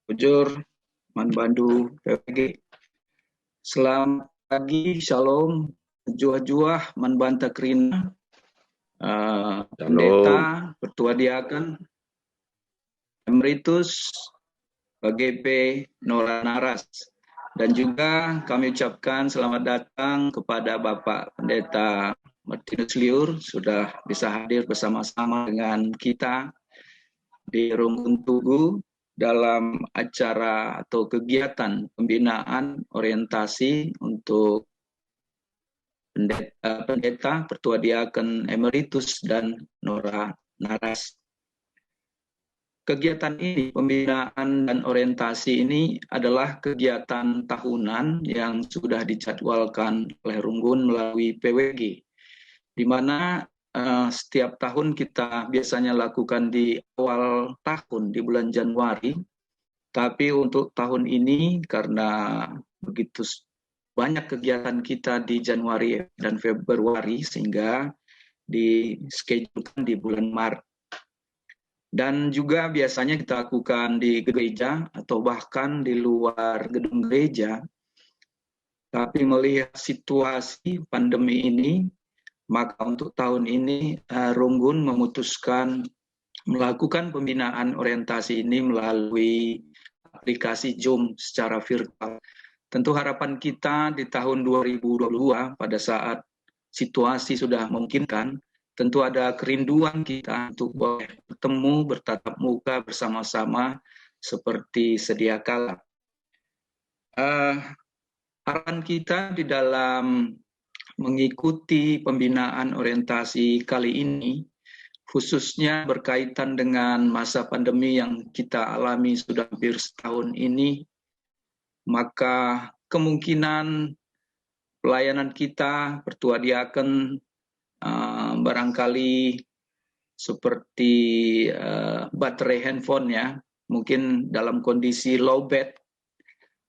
Bujur, Manbandu, PPG. Selamat pagi, Shalom, Juah-juah, Manbanta Krina, Pendeta, Pertua Diaken, Emeritus, PGP Nora Naras. Dan juga kami ucapkan selamat datang kepada Bapak Pendeta Martinus Liur, sudah bisa hadir bersama-sama dengan kita di Rungkun Tugu dalam acara atau kegiatan pembinaan orientasi untuk pendeta, Pertua Diaken Emeritus, dan Nora Naras. Kegiatan ini, pembinaan dan orientasi ini adalah kegiatan tahunan yang sudah dijadwalkan oleh Runggun melalui PWG, di mana setiap tahun kita biasanya lakukan di awal tahun, di bulan Januari. Tapi untuk tahun ini, karena begitu banyak kegiatan kita di Januari dan Februari, sehingga di-schedulekan di bulan Maret. Dan juga biasanya kita lakukan di gereja atau bahkan di luar gedung gereja. Tapi melihat situasi pandemi ini, maka untuk tahun ini Runggun memutuskan melakukan pembinaan orientasi ini melalui aplikasi Zoom secara virtual. Tentu harapan kita di tahun 2022 pada saat situasi sudah memungkinkan, tentu ada kerinduan kita untuk boleh bertemu, bertatap muka bersama-sama seperti sedia kala. Harapan kita di dalam mengikuti pembinaan orientasi kali ini, khususnya berkaitan dengan masa pandemi yang kita alami sudah hampir setahun ini, maka kemungkinan pelayanan kita, Pertua Diaken, barangkali seperti baterai handphone ya, mungkin dalam kondisi low bat,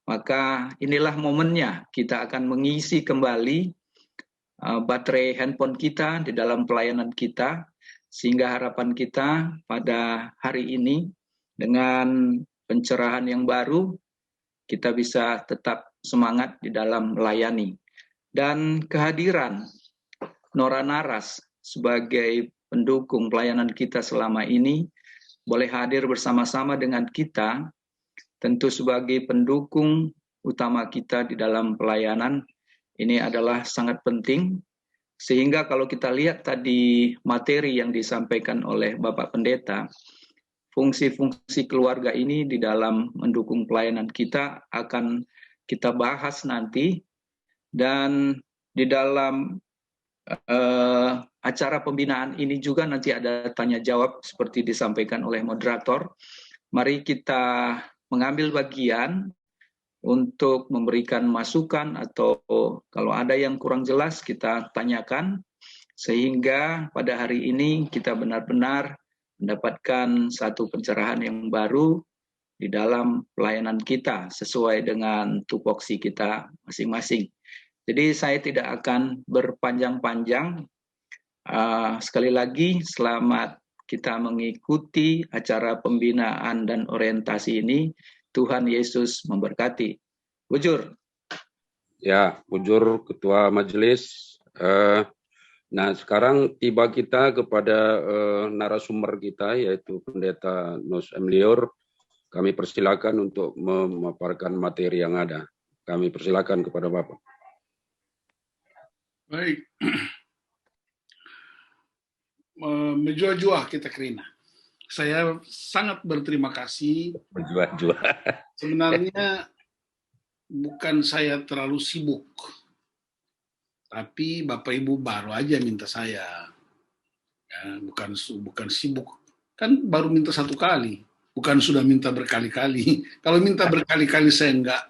maka inilah momennya kita akan mengisi kembali baterai handphone kita di dalam pelayanan kita, sehingga harapan kita pada hari ini dengan pencerahan yang baru, kita bisa tetap semangat di dalam melayani. Dan kehadiran Nora Naras sebagai pendukung pelayanan kita selama ini, boleh hadir bersama-sama dengan kita, tentu sebagai pendukung utama kita di dalam pelayanan, ini adalah sangat penting. Sehingga kalau kita lihat tadi materi yang disampaikan oleh Bapak Pendeta, fungsi-fungsi keluarga ini di dalam mendukung pelayanan kita akan kita bahas nanti. Dan di dalam acara pembinaan ini juga nanti ada tanya jawab seperti disampaikan oleh moderator. Mari kita mengambil bagian untuk memberikan masukan, atau kalau ada yang kurang jelas kita tanyakan, sehingga pada hari ini kita benar-benar mendapatkan satu pencerahan yang baru di dalam pelayanan kita sesuai dengan tupoksi kita masing-masing. Jadi saya tidak akan berpanjang-panjang. Sekali lagi selamat kita mengikuti acara pembinaan dan orientasi ini. Tuhan Yesus memberkati. Bujur. Ya, Bujur Ketua Majelis. Nah, sekarang tiba kita kepada narasumber kita, yaitu Pendeta Nos M. Liur. Kami persilakan untuk memaparkan materi yang ada. Kami persilakan kepada Bapak. Baik. Menjuah-juah kita Krina. Saya sangat berterima kasih. Menjuah-juah. Sebenarnya bukan saya terlalu sibuk, tapi Bapak Ibu baru aja minta saya. Ya, bukan sibuk. Kan baru minta satu kali, bukan sudah minta berkali-kali. Kalau minta berkali-kali saya enggak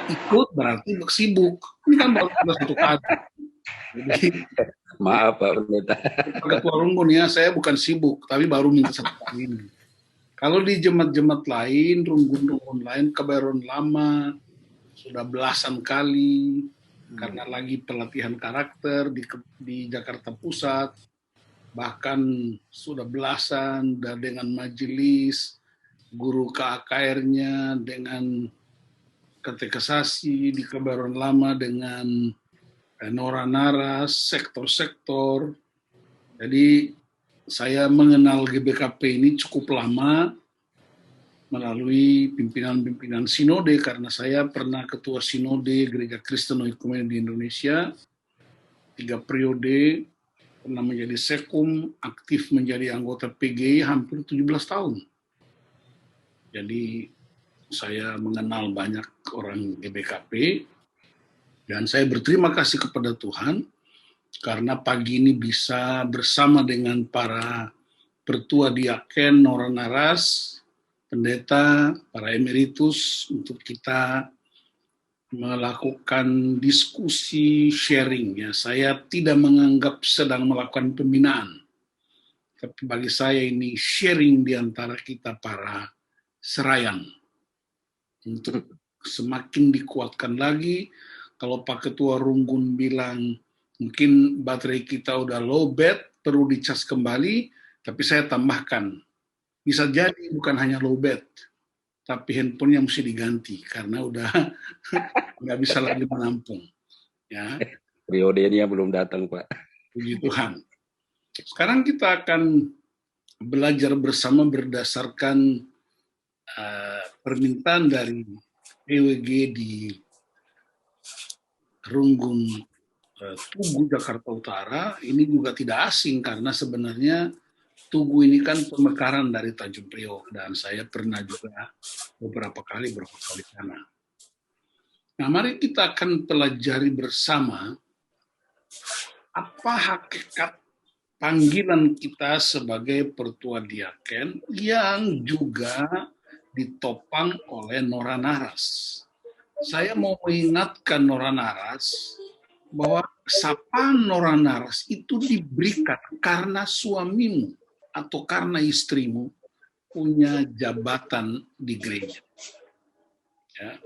ikut, berarti sibuk. Ini kan baru minta satu kali. Jadi, maaf Pak Pendeta. Ketua Runggun ya, saya bukan sibuk, tapi baru minta satu kali ini. Kalau di jemaat-jemaat lain, runggun-runggun lain, kebaruan lama, sudah belasan kali, karena lagi pelatihan karakter di Jakarta Pusat, bahkan sudah belasan, dan dengan majelis, guru KKR-nya dengan katekisasi di Kebayoran Lama dengan Nora Naras, sektor-sektor. Jadi saya mengenal GBKP ini cukup lama melalui pimpinan-pimpinan sinode, karena saya pernah ketua sinode Gereja Kristen Oikumene di Indonesia 3 periode, pernah menjadi sekum, aktif menjadi anggota PGI hampir 17 tahun. Jadi saya mengenal banyak orang GBKP, dan saya berterima kasih kepada Tuhan karena pagi ini bisa bersama dengan para pertua diaken, Nora Naras, pendeta, para emeritus, untuk kita melakukan diskusi sharing. Ya, saya tidak menganggap sedang melakukan pembinaan, tapi bagi saya ini sharing di antara kita para serayang untuk semakin dikuatkan lagi. Kalau Pak Ketua Runggun bilang mungkin baterai kita udah low bat, perlu dicas kembali, tapi saya tambahkan, bisa jadi bukan hanya low bat, tapi handphonenya mesti diganti karena udah nggak bisa lagi menampung. Ya. Periodenya belum datang, Pak. Puji Tuhan. Sekarang kita akan belajar bersama berdasarkan permintaan dari PWG di Runggun Tugu Jakarta Utara. Ini juga tidak asing karena sebenarnya Tugu ini kan pemekaran dari Tanjung Priok, dan saya pernah juga beberapa kali berhotel di sana. Nah, mari kita akan pelajari bersama apa hakikat panggilan kita sebagai pertua diaken yang juga ditopang oleh Nora Naras. Saya mau mengingatkan Nora Naras bahwa sapaan Nora Naras itu diberikan karena suamimu atau karena istrimu punya jabatan di gereja. Ya.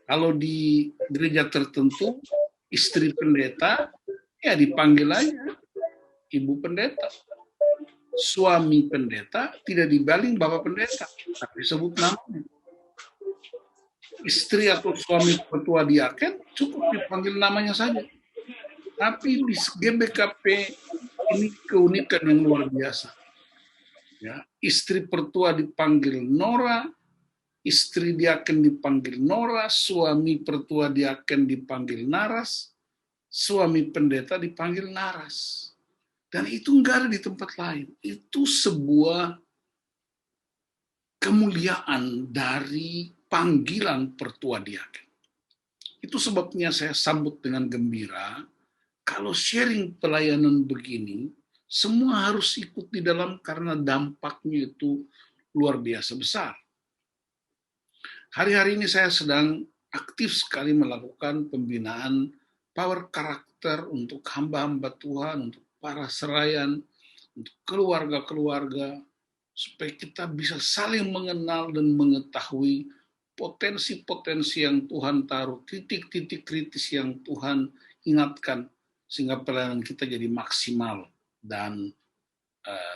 Kalau di gereja tertentu, istri pendeta, ya dipanggil aja ibu pendeta. Suami pendeta tidak dibaling bapak pendeta, tapi sebut namanya. Istri atau suami ketua diaken cukup dipanggil namanya saja. Tapi di GBKP ini keunikan yang luar biasa. Ya, istri pertua dipanggil Nora, istri diaken dipanggil Nora, suami pertua diaken dipanggil Naras, suami pendeta dipanggil Naras. Dan itu enggak ada di tempat lain. Itu sebuah kemuliaan dari panggilan pertua diaken. Itu sebabnya saya sambut dengan gembira. Kalau sharing pelayanan begini, semua harus ikut di dalam karena dampaknya itu luar biasa besar. Hari-hari ini saya sedang aktif sekali melakukan pembinaan power karakter untuk hamba-hamba Tuhan, untuk para serayan, untuk keluarga-keluarga, supaya kita bisa saling mengenal dan mengetahui potensi-potensi yang Tuhan taruh, titik-titik kritis yang Tuhan ingatkan, sehingga pelayanan kita jadi maksimal dan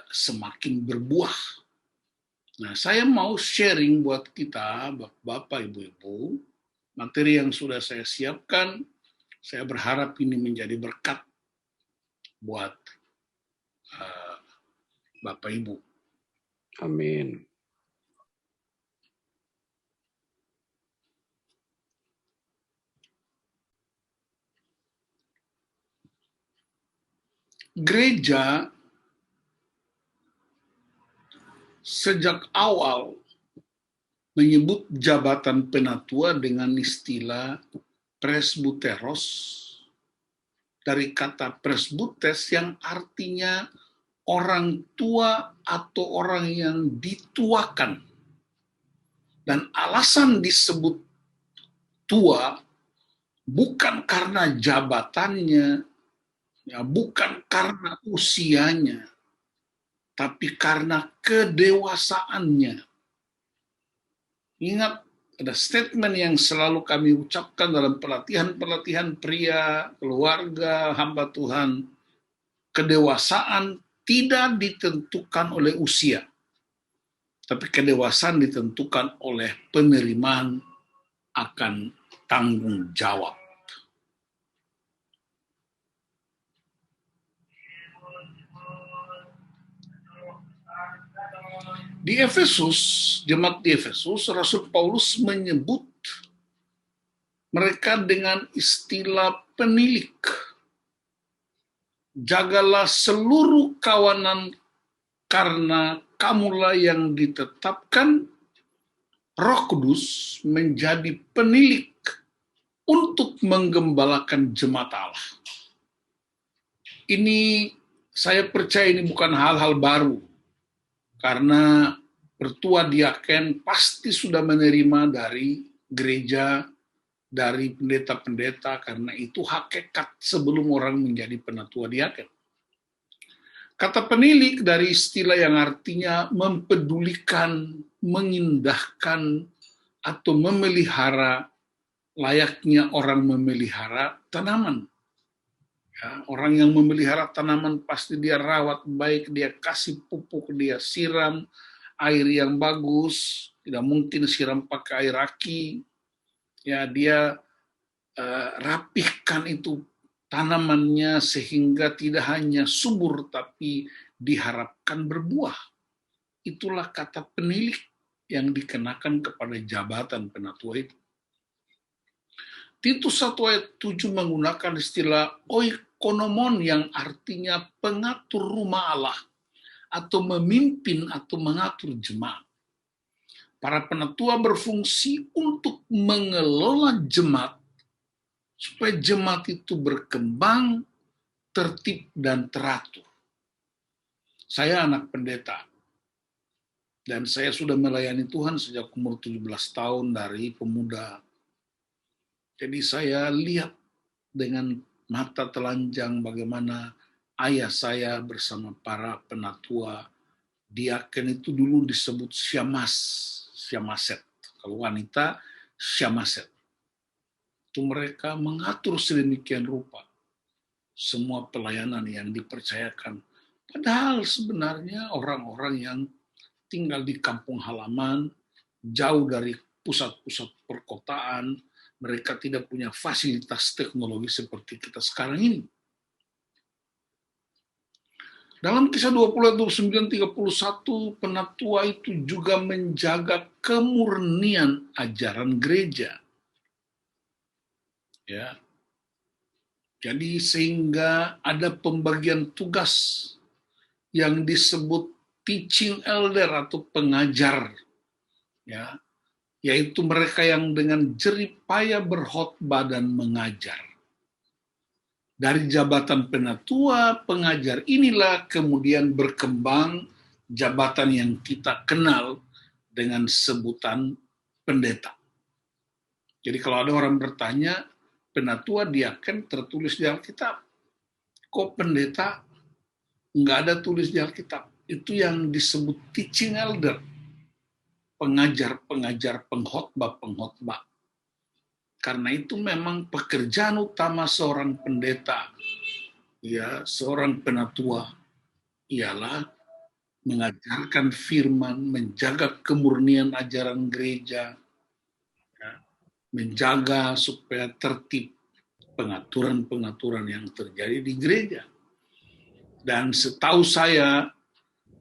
semakin berbuah. Nah, saya mau sharing buat kita, Bapak, Ibu-Ibu, materi yang sudah saya siapkan. Saya berharap ini menjadi berkat buat Bapak, Ibu. Amin. Gereja sejak awal menyebut jabatan penatua dengan istilah presbuteros, dari kata presbutes yang artinya orang tua atau orang yang dituakan. Dan alasan disebut tua bukan karena jabatannya, ya, bukan karena usianya, tapi karena kedewasaannya. Ingat, ada statement yang selalu kami ucapkan dalam pelatihan-pelatihan pria, keluarga, hamba Tuhan. Kedewasaan tidak ditentukan oleh usia, Tapi kedewasaan ditentukan oleh penerimaan akan tanggung jawab. Di Efesus, jemaat di Efesus, Rasul Paulus menyebut mereka dengan istilah penilik. Jagalah seluruh kawanan karena kamulah yang ditetapkan Roh Kudus menjadi penilik untuk menggembalakan jemaat Allah. Ini saya percaya ini bukan hal-hal baru. Karena pertua diaken pasti sudah menerima dari gereja, dari pendeta-pendeta, karena itu hakikat sebelum orang menjadi penatua diaken. Kata penilik dari istilah yang artinya mempedulikan, mengindahkan, atau memelihara, layaknya orang memelihara tanaman. Ya, orang yang memelihara tanaman pasti dia rawat baik, dia kasih pupuk, dia siram air yang bagus, tidak mungkin siram pakai air aki. Ya, dia rapihkan itu tanamannya sehingga tidak hanya subur tapi diharapkan berbuah. Itulah kata penilik yang dikenakan kepada jabatan penatua itu. Titus 1 ayat 7 menggunakan istilah oikonomon yang artinya pengatur rumah Allah atau memimpin atau mengatur jemaat. Para penatua berfungsi untuk mengelola jemaat supaya jemaat itu berkembang, tertib, dan teratur. Saya anak pendeta dan saya sudah melayani Tuhan sejak umur 17 tahun dari pemuda. Jadi saya lihat dengan mata telanjang bagaimana ayah saya bersama para penatua diaken itu dulu disebut syamaset. Kalau wanita, syamaset. Itu mereka mengatur sedemikian rupa semua pelayanan yang dipercayakan. Padahal sebenarnya orang-orang yang tinggal di kampung halaman, jauh dari pusat-pusat perkotaan, mereka tidak punya fasilitas teknologi seperti kita sekarang ini. Dalam Kisah 20 29 31, penatua itu juga menjaga kemurnian ajaran gereja. Ya. Jadi sehingga ada pembagian tugas yang disebut teaching elder atau pengajar. Ya. Yaitu mereka yang dengan jerih payah berkhotbah dan mengajar. Dari jabatan penatua, pengajar inilah kemudian berkembang jabatan yang kita kenal dengan sebutan pendeta. Jadi kalau ada orang bertanya, penatua diaken tertulis di Alkitab. Kok pendeta nggak ada tulis di Alkitab? Itu yang disebut teaching elder. Pengajar-pengajar, pengkhotbah. Karena itu memang pekerjaan utama seorang pendeta, ya, seorang penatua, ialah mengajarkan firman, menjaga kemurnian ajaran gereja, ya, menjaga supaya tertib pengaturan-pengaturan yang terjadi di gereja. Dan setahu saya,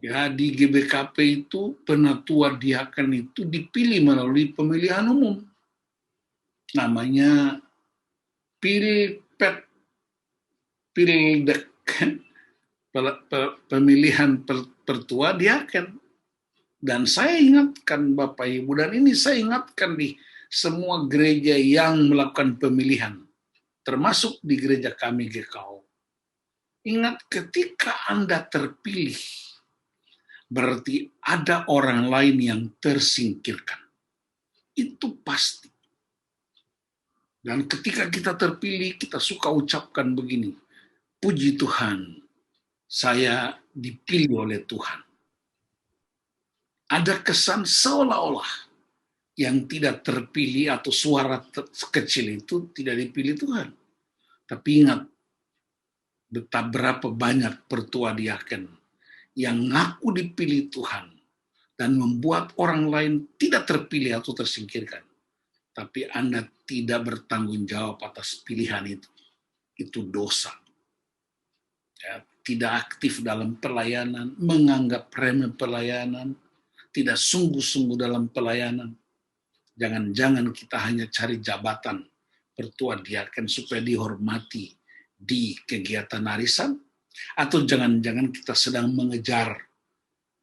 ya, di GBKP itu penatua diaken itu dipilih melalui pemilihan umum. Namanya pemilihan pertua diaken. Dan saya ingatkan Bapak Ibu, dan ini saya ingatkan di semua gereja yang melakukan pemilihan, termasuk di gereja kami GKO. Ingat, ketika Anda terpilih, berarti ada orang lain yang tersingkirkan. Itu pasti. Dan ketika kita terpilih, kita suka ucapkan begini, puji Tuhan, saya dipilih oleh Tuhan. Ada kesan seolah-olah yang tidak terpilih atau suara kecil itu tidak dipilih Tuhan. Tapi ingat, betapa berapa banyak pertua diaken yang ngaku dipilih Tuhan, dan membuat orang lain tidak terpilih atau tersingkirkan, tapi Anda tidak bertanggung jawab atas pilihan itu dosa. Ya, tidak aktif dalam pelayanan, menganggap remeh pelayanan, tidak sungguh-sungguh dalam pelayanan. Jangan-jangan kita hanya cari jabatan pertua diaken supaya dihormati di kegiatan arisan, atau jangan-jangan kita sedang mengejar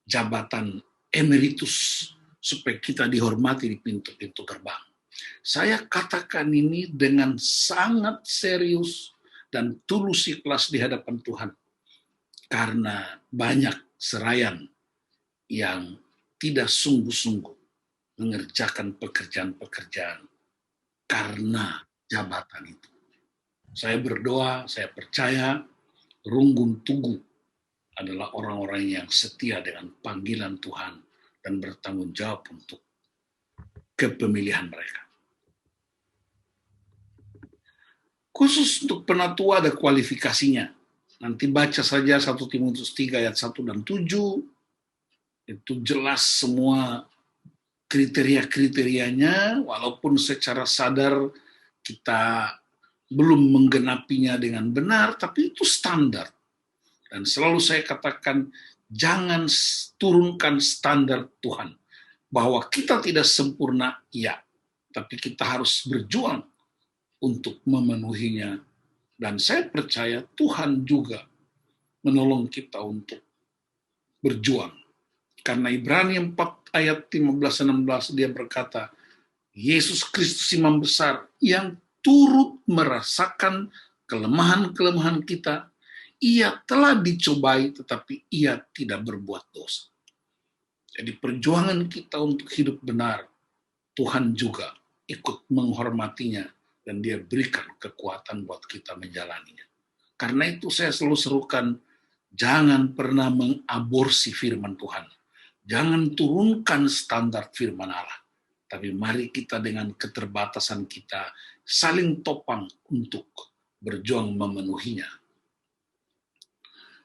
jabatan emeritus supaya kita dihormati di pintu-pintu gerbang. Saya katakan ini dengan sangat serius dan tulus ikhlas di hadapan Tuhan. Karena banyak serayan yang tidak sungguh-sungguh mengerjakan pekerjaan-pekerjaan karena jabatan itu. Saya berdoa, saya percaya Runggun Tugu adalah orang-orang yang setia dengan panggilan Tuhan dan bertanggung jawab untuk kepemilihan mereka. Khusus untuk penatua ada kualifikasinya. Nanti baca saja 1 Timotius 3 ayat 1 dan 7. Itu jelas semua kriteria-kriterianya, walaupun secara sadar kita belum menggenapinya dengan benar, tapi itu standar. Dan selalu saya katakan, jangan turunkan standar Tuhan. Bahwa kita tidak sempurna, ya. Tapi kita harus berjuang untuk memenuhinya. Dan saya percaya Tuhan juga menolong kita untuk berjuang. Karena Ibrani 4 ayat 15-16 dia berkata, Yesus Kristus imam besar yang turut merasakan kelemahan-kelemahan kita, ia telah dicobai tetapi ia tidak berbuat dosa. Jadi perjuangan kita untuk hidup benar, Tuhan juga ikut menghormatinya dan dia berikan kekuatan buat kita menjalaninya. Karena itu saya selalu serukan, jangan pernah mengaborsi firman Tuhan. Jangan turunkan standar firman Allah. Tapi mari kita dengan keterbatasan kita saling topang untuk berjuang memenuhinya.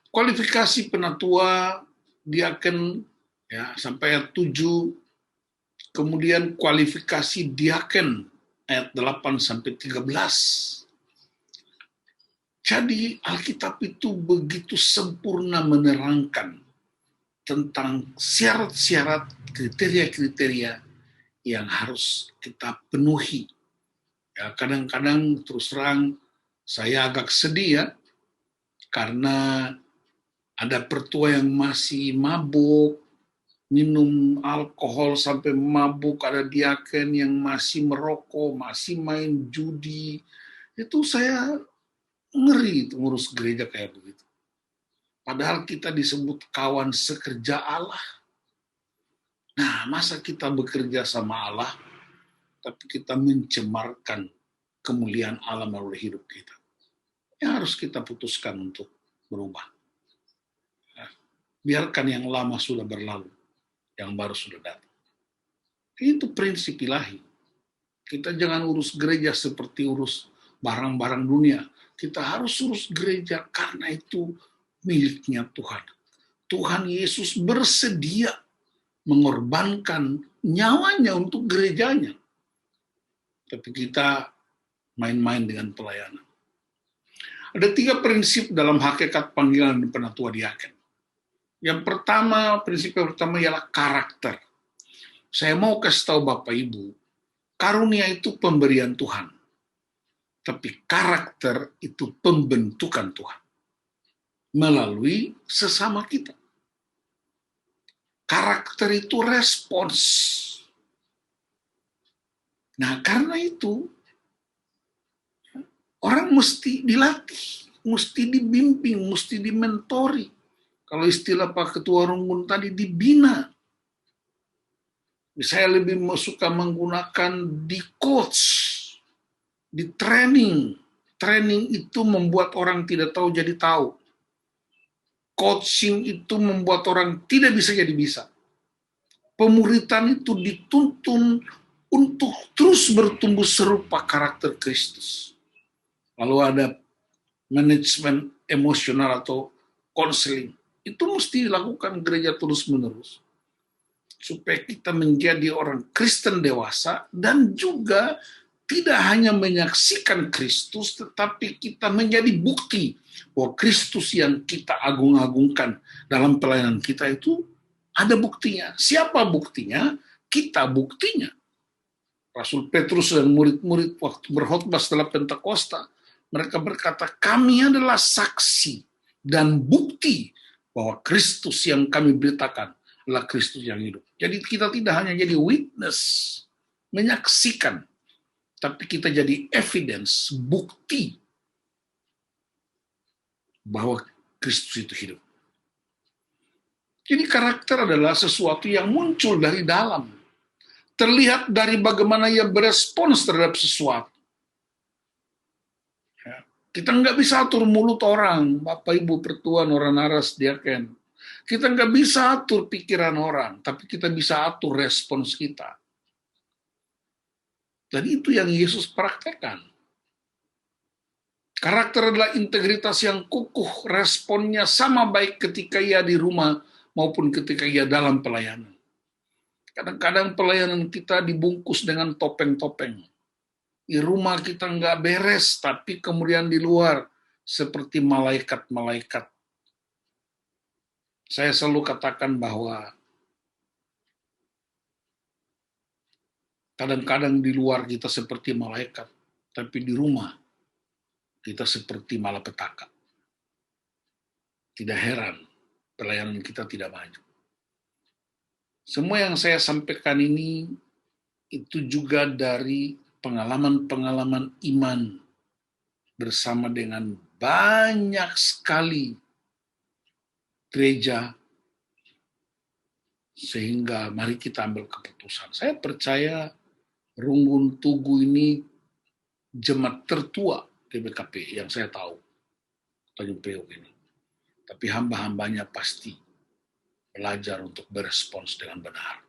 Kualifikasi penatua diaken ya, sampai ayat 7, kemudian kualifikasi diaken ayat 8-13. Jadi Alkitab itu begitu sempurna menerangkan tentang syarat-syarat, kriteria-kriteria yang harus kita penuhi. Ya, kadang-kadang terus terang saya agak sedih ya, karena ada pertua yang masih mabuk, minum alkohol sampai mabuk, ada diaken yang masih merokok, masih main judi. Itu saya ngeri itu ngurus gereja kayak begitu. Padahal kita disebut kawan sekerja Allah. Nah, masa kita bekerja sama Allah, tapi kita mencemarkan kemuliaan Allah melalui hidup kita. Yang harus kita putuskan untuk berubah. Nah, biarkan yang lama sudah berlalu, yang baru sudah datang. Itu prinsip ilahi. Kita jangan urus gereja seperti urus barang-barang dunia. Kita harus urus gereja karena itu miliknya Tuhan. Tuhan Yesus bersedia mengorbankan nyawanya untuk gerejanya. Tapi kita main-main dengan pelayanan. Ada 3 prinsip dalam hakikat panggilan penatua diaken. Yang pertama, prinsip yang pertama ialah karakter. Saya mau kasih tahu Bapak Ibu, karunia itu pemberian Tuhan. Tapi karakter itu pembentukan Tuhan. Melalui sesama kita. Karakter itu respons. Nah, karena itu, orang mesti dilatih, mesti dibimbing, mesti dimentori. Kalau istilah Pak Ketua Runggun tadi, dibina. Saya lebih suka menggunakan di coach, di training. Training itu membuat orang tidak tahu jadi tahu. Coaching itu membuat orang tidak bisa jadi bisa. Pemuritan itu dituntun untuk terus bertumbuh serupa karakter Kristus. Lalu ada manajemen emosional atau konseling. Itu mesti dilakukan gereja terus-menerus. supaya kita menjadi orang Kristen dewasa dan juga tidak hanya menyaksikan Kristus, tetapi kita menjadi bukti bahwa Kristus yang kita agung-agungkan dalam pelayanan kita itu ada buktinya. Siapa buktinya? Kita buktinya. Rasul Petrus dan murid-murid waktu berkhotbah setelah Pentakosta, mereka berkata, kami adalah saksi dan bukti bahwa Kristus yang kami beritakan adalah Kristus yang hidup. Jadi kita tidak hanya jadi witness, menyaksikan, tapi kita jadi evidence, bukti bahwa Kristus itu hidup. Jadi karakter adalah sesuatu yang muncul dari dalam. Terlihat dari bagaimana ia berespons terhadap sesuatu. Ya. Kita nggak bisa atur mulut orang, Bapak Ibu Pertuan, orang naras, diaken. Kita nggak bisa atur pikiran orang, tapi kita bisa atur respons kita. Dan itu yang Yesus praktekkan. Karakter adalah integritas yang kukuh, responnya sama baik ketika ia di rumah maupun ketika ia dalam pelayanan. Kadang-kadang pelayanan kita dibungkus dengan topeng-topeng. Di rumah kita nggak beres, tapi kemudian di luar seperti malaikat-malaikat. Saya selalu katakan bahwa kadang-kadang di luar kita seperti malaikat, tapi di rumah kita seperti malapetaka. Tidak heran pelayanan kita tidak maju. Semua yang saya sampaikan ini itu juga dari pengalaman-pengalaman iman bersama dengan banyak sekali gereja, sehingga mari kita ambil keputusan. Saya percaya Runggun Tugu ini jemaat tertua GBKP yang saya tahu, Tanjung Priok ini. Tapi hamba-hambanya pasti belajar untuk berespons dengan benar.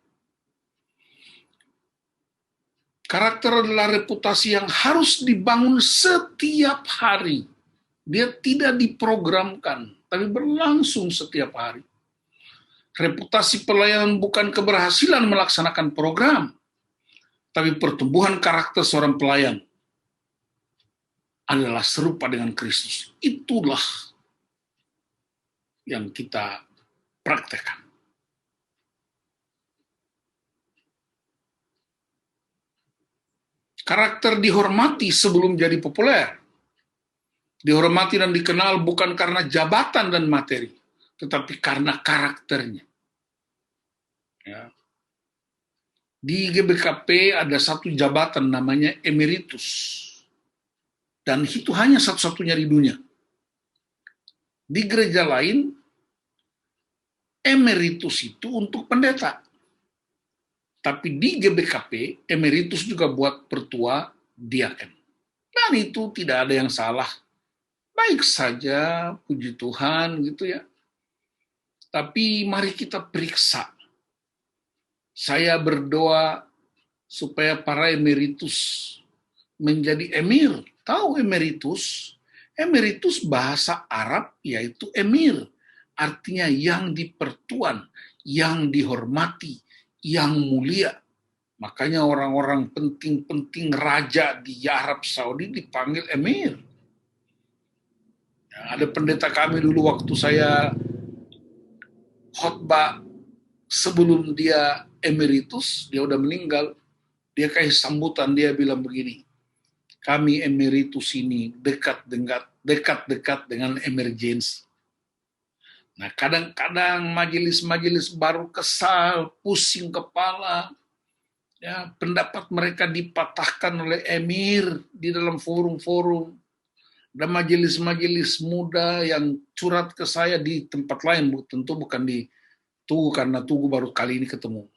Karakter adalah reputasi yang harus dibangun setiap hari. Dia tidak diprogramkan, tapi berlangsung setiap hari. Reputasi pelayanan bukan keberhasilan melaksanakan program, tapi pertumbuhan karakter seorang pelayan adalah serupa dengan Kristus. Itulah yang kita praktekkan. Karakter dihormati sebelum jadi populer. Dihormati dan dikenal bukan karena jabatan dan materi, tetapi karena karakternya. Ya. Di GBKP ada satu jabatan namanya emeritus. Dan itu hanya satu-satunya di dunia. Di gereja lain, emeritus itu untuk pendeta. Tapi di GBKP, emeritus juga buat pertua diaken. Dan itu tidak ada yang salah. Baik saja, puji Tuhan gitu ya. Tapi mari kita periksa. Saya berdoa supaya para emeritus menjadi emir. Tahu emeritus? Emeritus bahasa Arab yaitu emir. Artinya yang dipertuan, yang dihormati, yang mulia. Makanya orang-orang penting-penting raja di Arab Saudi dipanggil emir. Ya, ada pendeta kami dulu waktu saya khotbah sebelum dia emeritus, dia udah meninggal, dia kasih sambutan, dia bilang begini, kami emeritus ini dekat-dekat dengan emergensi. Nah, kadang-kadang majelis-majelis baru kesal, pusing kepala, ya, pendapat mereka dipatahkan oleh emir di dalam forum-forum. Dan majelis-majelis muda yang curhat ke saya di tempat lain, tentu bukan di Tugu, karena Tugu baru kali ini ketemu.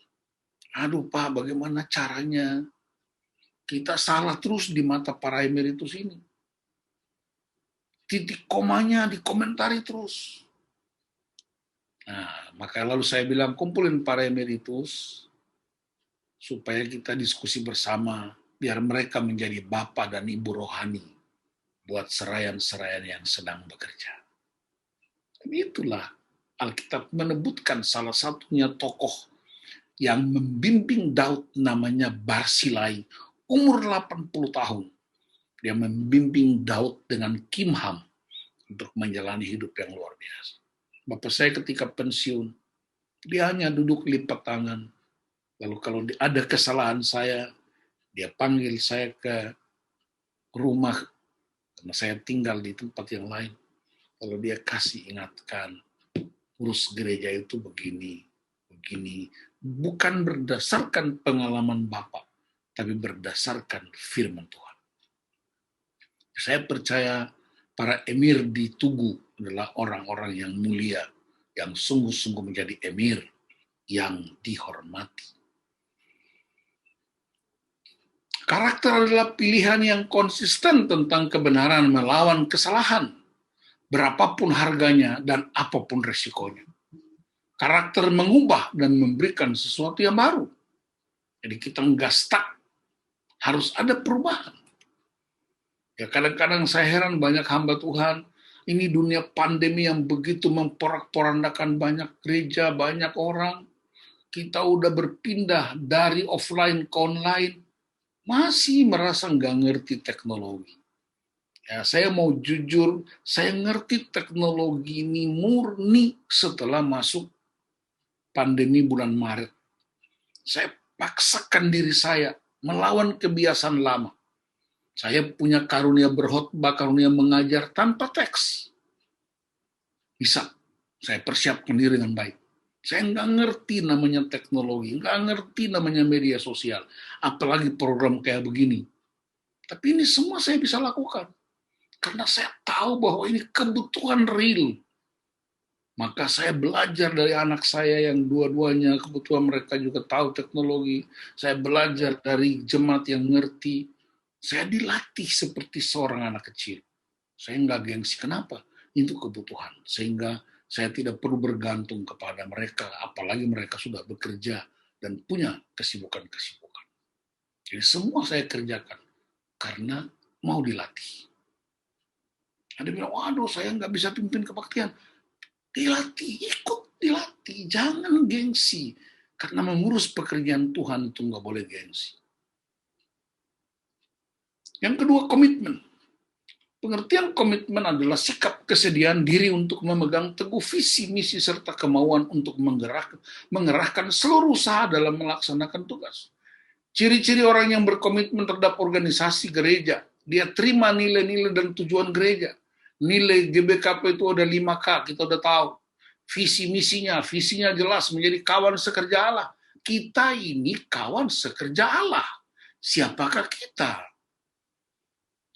Aduh Pak, bagaimana caranya? Kita salah terus di mata para emeritus ini. Titik komanya dikomentari terus. Nah, maka lalu saya bilang, kumpulin para emeritus, supaya kita diskusi bersama, biar mereka menjadi bapak dan ibu rohani, buat serayan-serayan yang sedang bekerja. Dan itulah Alkitab menyebutkan salah satunya tokoh yang membimbing Daud namanya Barsilai, umur 80 tahun. Dia membimbing Daud dengan Kimham untuk menjalani hidup yang luar biasa. Bapak saya ketika pensiun, dia hanya duduk lipat tangan. Lalu kalau ada kesalahan saya, dia panggil saya ke rumah, karena saya tinggal di tempat yang lain. Lalu dia kasih ingatkan, urus gereja itu begini, begini. Bukan berdasarkan pengalaman Bapak, tapi berdasarkan firman Tuhan. Saya percaya para emir di Tugu adalah orang-orang yang mulia, yang sungguh-sungguh menjadi emir yang dihormati. Karakter adalah pilihan yang konsisten tentang kebenaran melawan kesalahan, berapapun harganya dan apapun resikonya. Karakter mengubah dan memberikan sesuatu yang baru. Jadi kita nggak stuck, harus ada perubahan. Ya kadang-kadang saya heran banyak hamba Tuhan, ini dunia pandemi yang begitu memporak-porandakan banyak gereja, banyak orang. Kita udah berpindah dari offline ke online, masih merasa nggak ngerti teknologi. Ya, saya mau jujur, saya ngerti teknologi ini murni setelah masuk pandemi bulan Maret. Saya paksakan diri saya melawan kebiasaan lama. Saya punya karunia berkhotbah, karunia mengajar tanpa teks. Bisa, saya persiapkan diri dengan baik. Saya nggak ngerti namanya teknologi, nggak ngerti namanya media sosial, apalagi program kayak begini. Tapi ini semua saya bisa lakukan. Karena saya tahu bahwa ini kebutuhan real. Maka saya belajar dari anak saya yang dua-duanya kebetulan mereka juga tahu teknologi. Saya belajar dari jemaat yang ngerti. Saya dilatih seperti seorang anak kecil. Saya nggak gengsi. Kenapa? Itu kebutuhan. Sehingga saya tidak perlu bergantung kepada mereka. Apalagi mereka sudah bekerja dan punya kesibukan-kesibukan. Jadi semua saya kerjakan karena mau dilatih. Ada bilang, waduh saya nggak bisa pimpin kebaktian. Dilatih, ikut dilatih. Jangan gengsi. Karena mengurus pekerjaan Tuhan itu nggak boleh gengsi. Yang kedua, komitmen. Pengertian komitmen adalah sikap kesediaan diri untuk memegang teguh visi, misi, serta kemauan untuk mengerahkan seluruh usaha dalam melaksanakan tugas. Ciri-ciri orang yang berkomitmen terhadap organisasi gereja, dia terima nilai-nilai dan tujuan gereja. Nilai GBKP itu ada 5K, kita udah tahu. Visi visinya jelas, menjadi kawan sekerja Allah. Kita ini kawan sekerja Allah. Siapakah kita?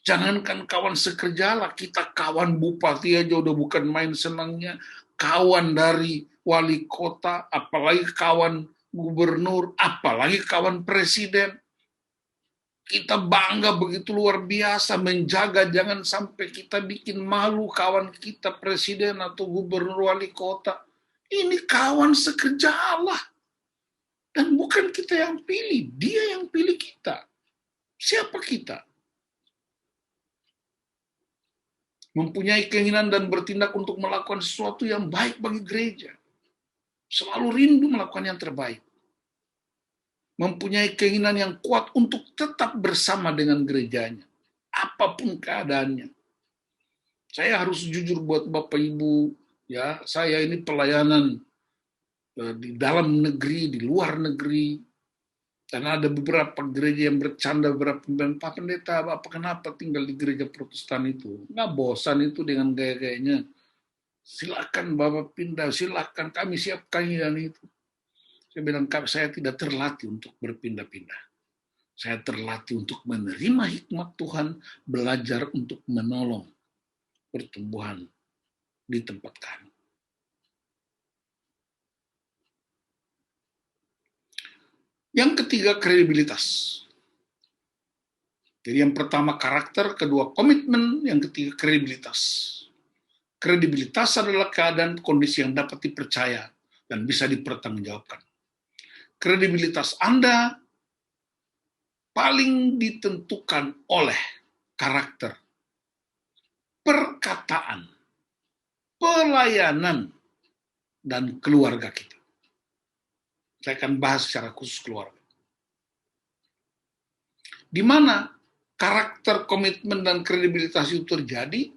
Jangankan kawan sekerja Allah, kita kawan bupati aja udah bukan main senangnya. Kawan dari wali kota, apalagi kawan gubernur, apalagi kawan presiden. Kita bangga begitu luar biasa menjaga jangan sampai kita bikin malu kawan kita presiden atau gubernur wali kota. Ini kawan sekerja Allah. Dan bukan kita yang pilih, dia yang pilih kita. Siapa kita? Mempunyai keinginan dan bertindak untuk melakukan sesuatu yang baik bagi gereja. Selalu rindu melakukan yang terbaik. Mempunyai keinginan yang kuat untuk tetap bersama dengan gerejanya. Apapun keadaannya. Saya harus jujur buat Bapak Ibu, ya, saya ini pelayanan di dalam negeri, di luar negeri. Karena ada beberapa gereja yang bercanda, beberapa Pak Pendeta, Bapak kenapa tinggal di gereja Protestan itu? Nggak bosan itu dengan gaya-gayanya. Silakan Bapak pindah, silakan kami siapkan dan itu. Saya bilang, saya tidak terlatih untuk berpindah-pindah. Saya terlatih untuk menerima hikmat Tuhan, belajar untuk menolong pertumbuhan di tempat kami. Yang ketiga, kredibilitas. Jadi yang pertama karakter, kedua komitmen, yang ketiga kredibilitas. Kredibilitas adalah keadaan kondisi yang dapat dipercaya dan bisa dipertanggungjawabkan. Kredibilitas Anda paling ditentukan oleh karakter, perkataan, pelayanan, dan keluarga kita. Saya akan bahas secara khusus keluarga. Di mana karakter, komitmen, dan kredibilitas itu terjadi,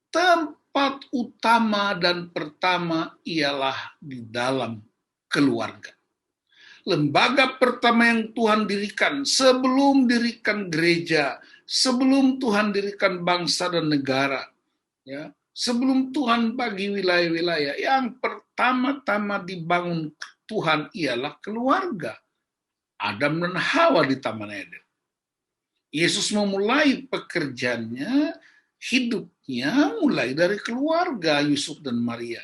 tempat utama dan pertama ialah di dalam keluarga. Lembaga pertama yang Tuhan dirikan sebelum dirikan gereja, sebelum Tuhan dirikan bangsa dan negara, ya, sebelum Tuhan bagi wilayah-wilayah, yang pertama-tama dibangun Tuhan ialah keluarga. Adam dan Hawa di Taman Eden. Yesus memulai pekerjaannya, hidupnya mulai dari keluarga Yusuf dan Maria.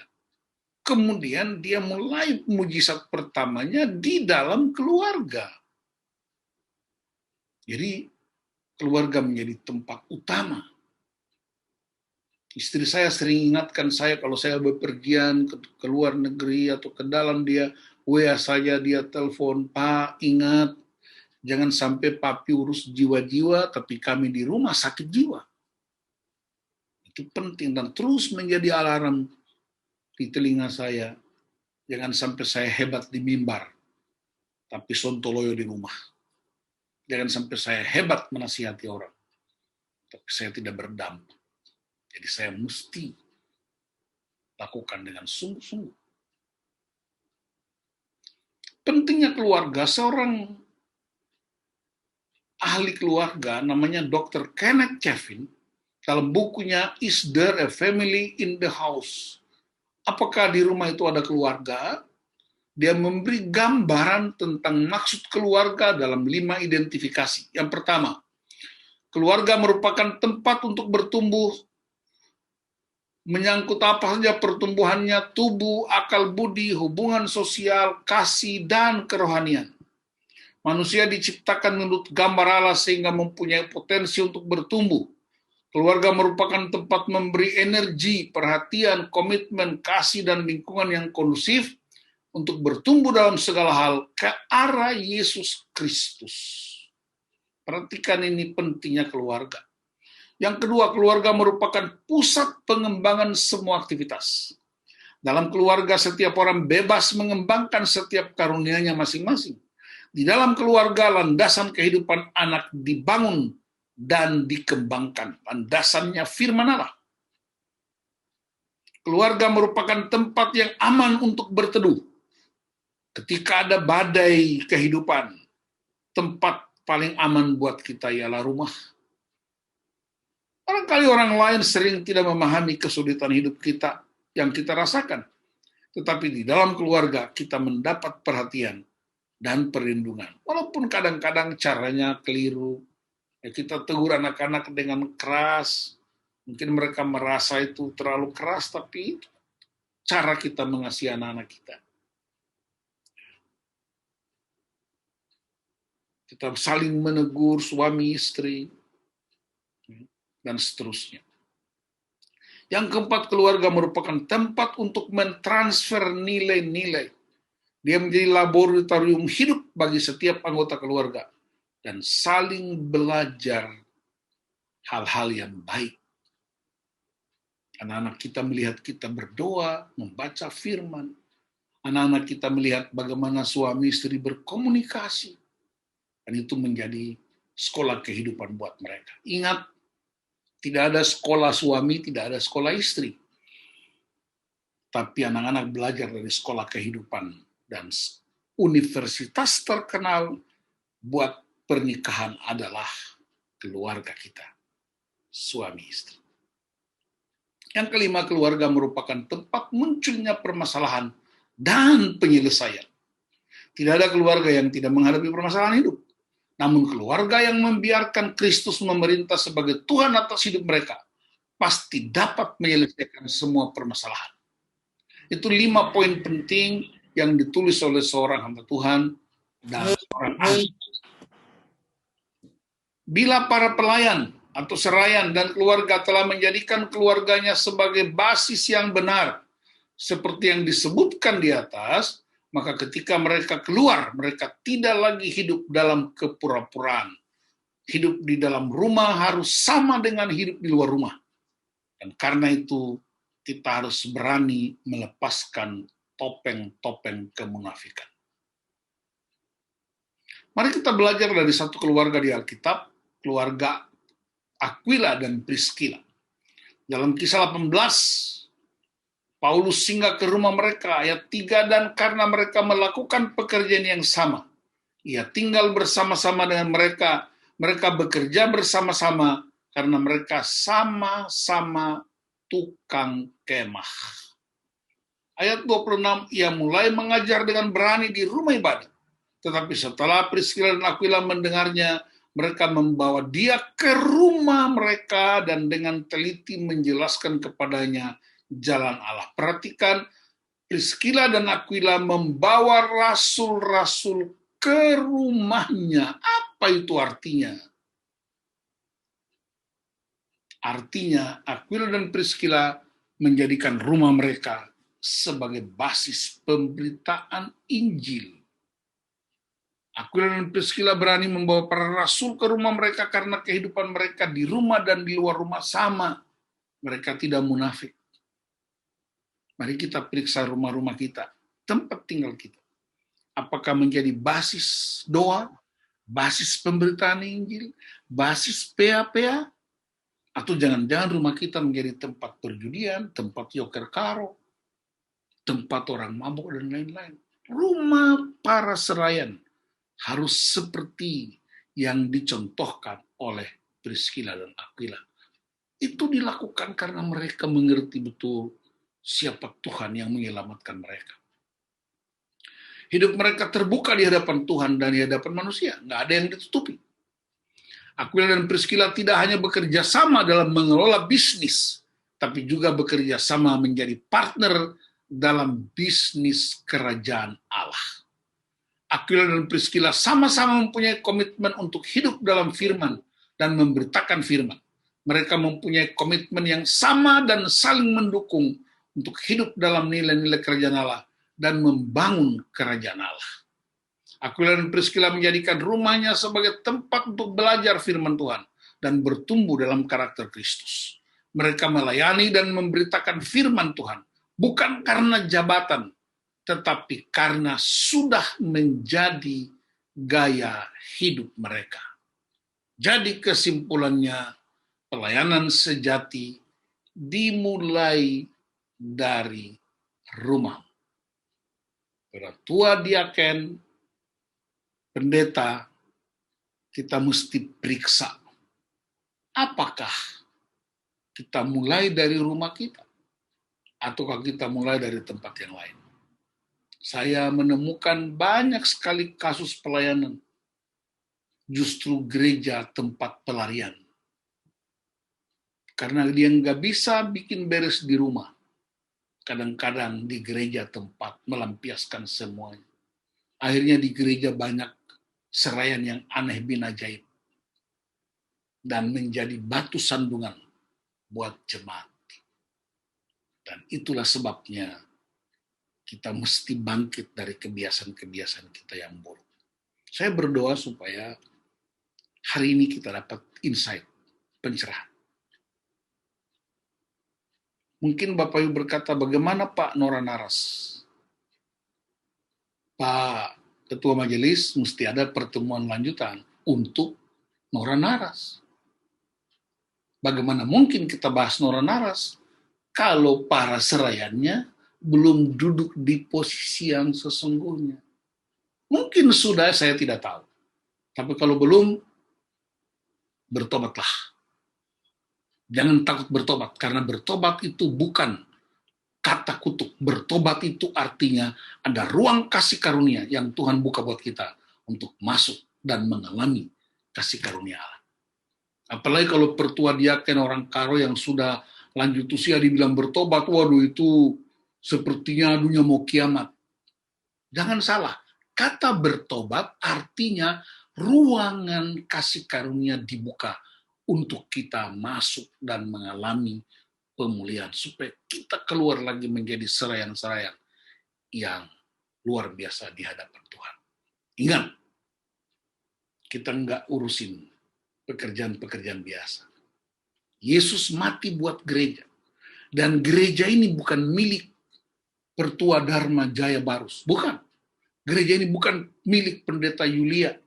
Kemudian dia mulai mujizat pertamanya di dalam keluarga. Jadi keluarga menjadi tempat utama. Istri saya sering ingatkan saya kalau saya bepergian ke luar negeri atau ke dalam, dia WA saja, dia telepon, "Pak, ingat, jangan sampai papi urus jiwa-jiwa, tapi kami di rumah sakit jiwa." Itu penting dan terus menjadi alarm di telinga saya. Jangan sampai saya hebat di mimbar, tapi sontoloyo di rumah. Jangan sampai saya hebat menasihati orang, tapi saya tidak berdampak. Jadi saya mesti lakukan dengan sungguh-sungguh. Pentingnya keluarga, seorang ahli keluarga namanya Dr. Kenneth Chafin, dalam bukunya Is There a Family in the House? Apakah di rumah itu ada keluarga? Dia memberi gambaran tentang maksud keluarga dalam 5 identifikasi. Yang pertama, keluarga merupakan tempat untuk bertumbuh, menyangkut apa saja pertumbuhannya, tubuh, akal budi, hubungan sosial, kasih, dan kerohanian. Manusia diciptakan menurut gambar Allah sehingga mempunyai potensi untuk bertumbuh. Keluarga merupakan tempat memberi energi, perhatian, komitmen, kasih, dan lingkungan yang kondusif untuk bertumbuh dalam segala hal ke arah Yesus Kristus. Perhatikan ini pentingnya keluarga. Yang kedua, keluarga merupakan pusat pengembangan semua aktivitas. Dalam keluarga, setiap orang bebas mengembangkan setiap karunia-Nya masing-masing. Di dalam keluarga, landasan kehidupan anak dibangun dan dikembangkan. Landasannya firman Allah. Keluarga merupakan tempat yang aman untuk berteduh. Ketika ada badai kehidupan, tempat paling aman buat kita ialah rumah. Barangkali orang lain sering tidak memahami kesulitan hidup kita yang kita rasakan. Tetapi di dalam keluarga kita mendapat perhatian dan perlindungan. Walaupun kadang-kadang caranya keliru, ya kita tegur anak-anak dengan keras, mungkin mereka merasa itu terlalu keras, tapi cara kita mengasihi anak-anak kita. Kita saling menegur suami istri, dan seterusnya. Yang keempat, keluarga merupakan tempat untuk mentransfer nilai-nilai. Dia menjadi laboratorium hidup bagi setiap anggota keluarga dan saling belajar hal-hal yang baik. Anak-anak kita melihat kita berdoa, membaca firman. Anak-anak kita melihat bagaimana suami istri berkomunikasi. Dan itu menjadi sekolah kehidupan buat mereka. Ingat, tidak ada sekolah suami, tidak ada sekolah istri. Tapi anak-anak belajar dari sekolah kehidupan. Dan universitas terkenal buat pernikahan adalah keluarga kita, suami istri. Yang kelima, keluarga merupakan tempat munculnya permasalahan dan penyelesaian. Tidak ada keluarga yang tidak menghadapi permasalahan hidup. Namun keluarga yang membiarkan Kristus memerintah sebagai Tuhan atas hidup mereka pasti dapat menyelesaikan semua permasalahan. Itu 5 poin penting yang ditulis oleh seorang hamba Tuhan dan seorang ahli. Bila para pelayan atau serayan dan keluarga telah menjadikan keluarganya sebagai basis yang benar, seperti yang disebutkan di atas, maka ketika mereka keluar, mereka tidak lagi hidup dalam kepura-puraan. Hidup di dalam rumah harus sama dengan hidup di luar rumah. Dan karena itu, kita harus berani melepaskan topeng-topeng kemunafikan. Mari kita belajar dari satu keluarga di Alkitab, keluarga Aquila dan Priscilla. Dalam Kisah 18, Paulus singgah ke rumah mereka, ayat 3, dan karena mereka melakukan pekerjaan yang sama, ia tinggal bersama-sama dengan mereka, mereka bekerja bersama-sama karena mereka sama-sama tukang kemah. Ayat 26, ia mulai mengajar dengan berani di rumah ibadat. Tetapi setelah Priscilla dan Aquila mendengarnya, mereka membawa dia ke rumah mereka dan dengan teliti menjelaskan kepadanya jalan Allah. Perhatikan, Priscilla dan Aquila membawa rasul-rasul ke rumahnya. Apa itu artinya? Artinya, Aquila dan Priscilla menjadikan rumah mereka sebagai basis pemberitaan Injil. Aquila dan Priscilla berani membawa para rasul ke rumah mereka karena kehidupan mereka di rumah dan di luar rumah sama. Mereka tidak munafik. Mari kita periksa rumah-rumah kita, tempat tinggal kita. Apakah menjadi basis doa, basis pemberitaan Injil, basis PA-PA, atau jangan-jangan rumah kita menjadi tempat perjudian, tempat yoker karo, tempat orang mabuk dan lain-lain. Rumah para serayan harus seperti yang dicontohkan oleh Priscilla dan Aquila. Itu dilakukan karena mereka mengerti betul siapa Tuhan yang menyelamatkan mereka. Hidup mereka terbuka di hadapan Tuhan dan di hadapan manusia. Nggak ada yang ditutupi. Aquila dan Priscilla tidak hanya bekerja sama dalam mengelola bisnis, tapi juga bekerja sama menjadi partner dalam bisnis kerajaan Allah. Aquila dan Priscilla sama-sama mempunyai komitmen untuk hidup dalam firman dan memberitakan firman. Mereka mempunyai komitmen yang sama dan saling mendukung untuk hidup dalam nilai-nilai kerajaan Allah dan membangun kerajaan Allah. Aquila dan Priscilla menjadikan rumahnya sebagai tempat untuk belajar firman Tuhan dan bertumbuh dalam karakter Kristus. Mereka melayani dan memberitakan firman Tuhan, bukan karena jabatan, tetapi karena sudah menjadi gaya hidup mereka. Jadi kesimpulannya, pelayanan sejati dimulai dari rumah. Tua diaken, pendeta, kita mesti periksa. Apakah kita mulai dari rumah kita? Ataukah kita mulai dari tempat yang lain? Saya menemukan banyak sekali kasus pelayanan. Justru gereja tempat pelarian. Karena dia nggak bisa bikin beres di rumah. Kadang-kadang di gereja tempat melampiaskan semuanya. Akhirnya di gereja banyak serayan yang aneh bin ajaib. Dan menjadi batu sandungan buat jemaat. Dan itulah sebabnya kita mesti bangkit dari kebiasaan-kebiasaan kita yang buruk. Saya berdoa supaya hari ini kita dapat insight, pencerahan. Mungkin Bapak Ibu berkata, bagaimana Pak Nora Naras? Pak Ketua Majelis mesti ada pertemuan lanjutan untuk Nora Naras. Bagaimana mungkin kita bahas Nora Naras kalau para serayannya belum duduk di posisi yang sesungguhnya? Mungkin sudah, saya tidak tahu. Tapi kalau belum, bertobatlah. Jangan takut bertobat, karena bertobat itu bukan kata kutuk. Bertobat itu artinya ada ruang kasih karunia yang Tuhan buka buat kita untuk masuk dan mengalami kasih karunia Allah. Apalagi kalau pertua diaken orang karo yang sudah lanjut usia dibilang bertobat, waduh itu sepertinya dunia mau kiamat. Jangan salah, kata bertobat artinya ruangan kasih karunia dibuka untuk kita masuk dan mengalami pemulihan. Supaya kita keluar lagi menjadi serayan-serayan yang luar biasa di hadapan Tuhan. Ingat, kita nggak urusin pekerjaan-pekerjaan biasa. Yesus mati buat gereja. Dan gereja ini bukan milik Pertua Dharma Jaya Barus. Bukan. Gereja ini bukan milik Pendeta Yulia.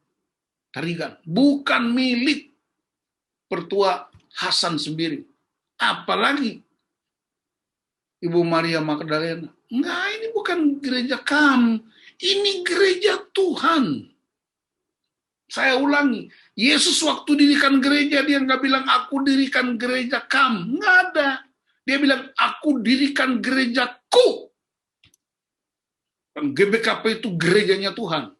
tarigan, bukan milik Pertua Hasan sendiri. Apalagi Ibu Maria Magdalena. Enggak, ini bukan gereja kamu. Ini gereja Tuhan. Saya ulangi, Yesus waktu dirikan gereja, dia nggak bilang, aku dirikan gereja kamu. Nggak ada. Dia bilang, aku dirikan gerejaku. Dan GBKP itu gerejanya Tuhan.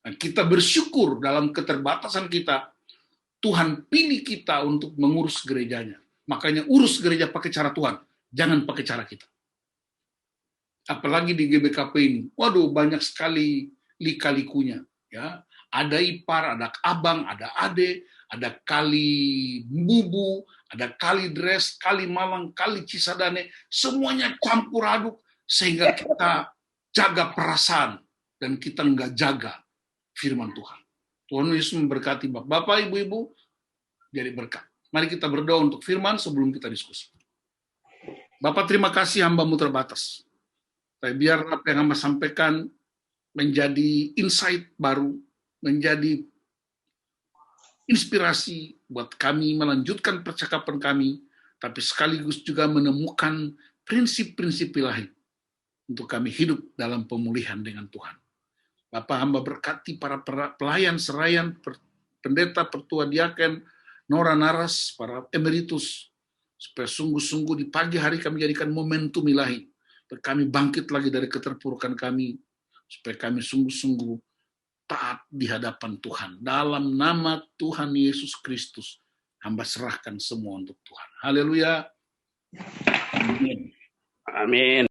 Dan kita bersyukur dalam keterbatasan kita, Tuhan pilih kita untuk mengurus gerejanya. Makanya urus gereja pakai cara Tuhan, jangan pakai cara kita. Apalagi di GBKP ini, waduh banyak sekali lika-likunya. Ya, ada ipar, ada abang, ada ade, ada kali bubu, ada kali dres, kali malang, kali cisadane, semuanya campur aduk sehingga kita jaga perasaan dan kita nggak jaga firman Tuhan. Tuhan Yesus memberkati Bapak, Ibu-ibu, jadi berkat. Mari kita berdoa untuk firman sebelum kita diskusi. Bapak, terima kasih, hamba-Mu terbatas. Tapi biar apa yang hamba sampaikan menjadi insight baru, menjadi inspirasi buat kami melanjutkan percakapan kami, tapi sekaligus juga menemukan prinsip-prinsip ilahi untuk kami hidup dalam pemulihan dengan Tuhan. Bapak, hamba berkati para pelayan, serayan, pendeta, pertua, diaken, nora, naras, para emeritus, supaya sungguh-sungguh di pagi hari kami jadikan momentum ilahi, supaya kami bangkit lagi dari keterpurukan kami, supaya kami sungguh-sungguh taat di hadapan Tuhan. Dalam nama Tuhan Yesus Kristus, hamba serahkan semua untuk Tuhan. Haleluya. Amin. Amin.